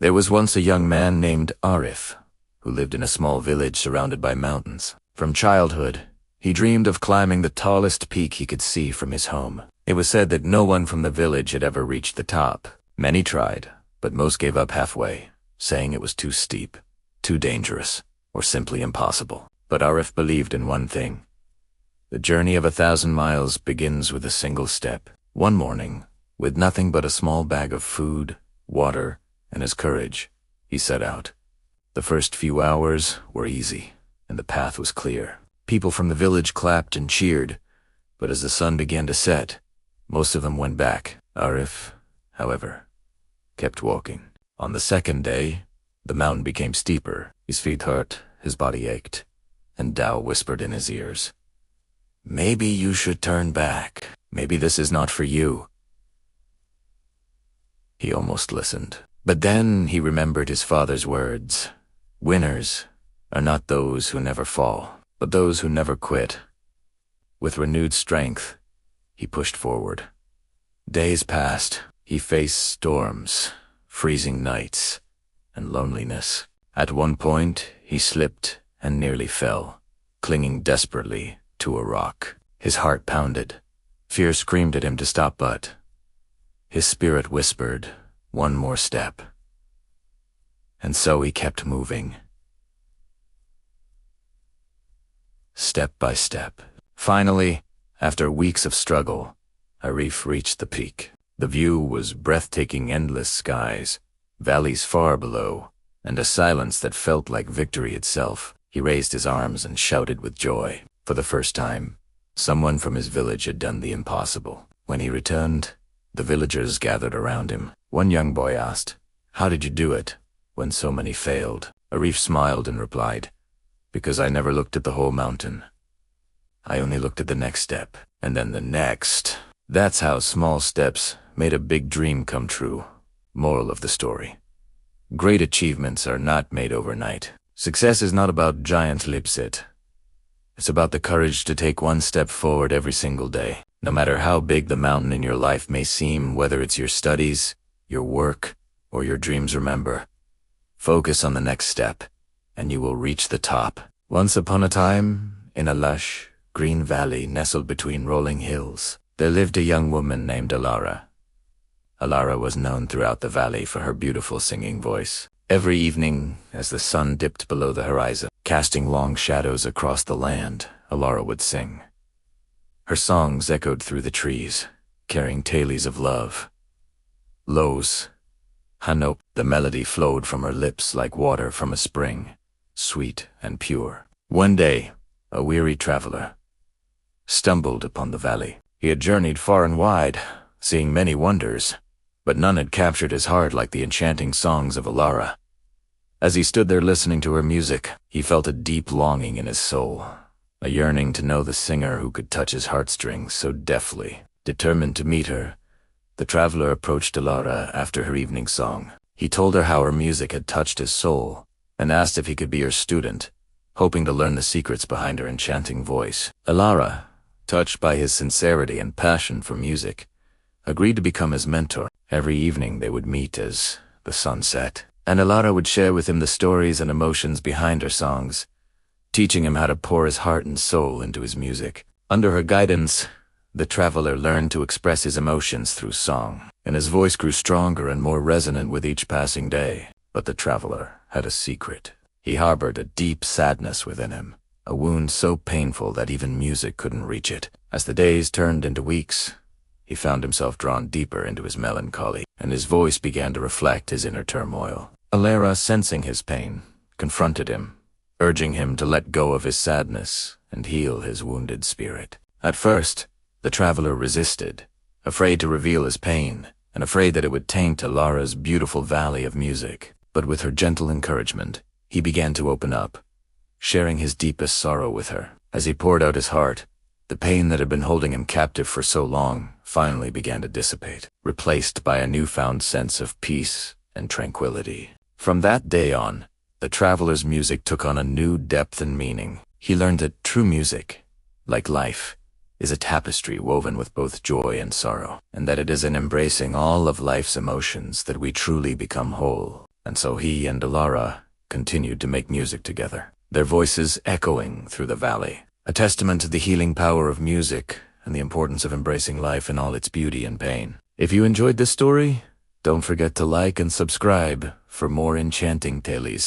There was once a young man named Arif, who lived in a small village surrounded by mountains. From childhood, he dreamed of climbing the tallest peak he could see from his home. It was said that no one from the village had ever reached the top. Many tried, but most gave up halfway, saying it was too steep, too dangerous, or simply impossible. But Arif believed in one thing. The journey of 1,000 miles begins with a single step. One morning, with nothing but a small bag of food, water, and his courage, he set out. The first few hours were easy, and the path was clear. People from the village clapped and cheered, but as the sun began to set, most of them went back. Arif, however, kept walking. On the second day, the mountain became steeper. His feet hurt, his body ached, and Tao whispered in his ears, "Maybe you should turn back. Maybe this is not for you." He almost listened. But then he remembered his father's words. Winners are not those who never fall, but those who never quit. With renewed strength, he pushed forward. Days passed. He faced storms, freezing nights, and loneliness. At one point, he slipped and nearly fell, clinging desperately to a rock. His heart pounded. Fear screamed at him to stop, but his spirit whispered, "One more step." And so he kept moving. Step by step. Finally, after weeks of struggle, Arif reached the peak. The view was breathtaking, endless skies, valleys far below, and a silence that felt like victory itself. He raised his arms and shouted with joy. For the first time, someone from his village had done the impossible. When he returned, the villagers gathered around him. One young boy asked, "How did you do it when so many failed?" Arif smiled and replied, "Because I never looked at the whole mountain. I only looked at the next step, and then the next." That's how small steps made a big dream come true. Moral of the story: great achievements are not made overnight. Success is not about giant leaps. It's about the courage to take one step forward every single day. No matter how big the mountain in your life may seem, whether it's your studies, your work, or your dreams, remember, focus on the next step, and you will reach the top. Once upon a time, in a lush, green valley nestled between rolling hills, there lived a young woman named Alara. Alara was known throughout the valley for her beautiful singing voice. Every evening, as the sun dipped below the horizon, casting long shadows across the land, Alara would sing. Her songs echoed through the trees, carrying tales of love. Los, Hanop, the melody flowed from her lips like water from a spring, sweet and pure. One day, a weary traveler stumbled upon the valley. He had journeyed far and wide, seeing many wonders, but none had captured his heart like the enchanting songs of Alara. As he stood there listening to her music, he felt a deep longing in his soul, a yearning to know the singer who could touch his heartstrings so deftly. Determined to meet her, the traveler approached Alara after her evening song. He told her how her music had touched his soul, and asked if he could be her student, hoping to learn the secrets behind her enchanting voice. Alara, touched by his sincerity and passion for music, agreed to become his mentor. Every evening they would meet as the sun set, and Alara would share with him the stories and emotions behind her songs, teaching him how to pour his heart and soul into his music. Under her guidance, the traveler learned to express his emotions through song, and his voice grew stronger and more resonant with each passing day. But the traveler had a secret. He harbored a deep sadness within him, a wound so painful that even music couldn't reach it. As the days turned into weeks, he found himself drawn deeper into his melancholy, and his voice began to reflect his inner turmoil. Alara, sensing his pain, confronted him, urging him to let go of his sadness and heal his wounded spirit. At first, the traveler resisted, afraid to reveal his pain, and afraid that it would taint Alara's beautiful valley of music. But with her gentle encouragement, he began to open up, sharing his deepest sorrow with her. As he poured out his heart, the pain that had been holding him captive for so long finally began to dissipate, replaced by a newfound sense of peace and tranquility. From that day on, the traveler's music took on a new depth and meaning. He learned that true music, like life, is a tapestry woven with both joy and sorrow, and that it is in embracing all of life's emotions that we truly become whole. And so he and Alara continued to make music together, their voices echoing through the valley, a testament to the healing power of music and the importance of embracing life in all its beauty and pain. If you enjoyed this story, don't forget to like and subscribe for more enchanting tales.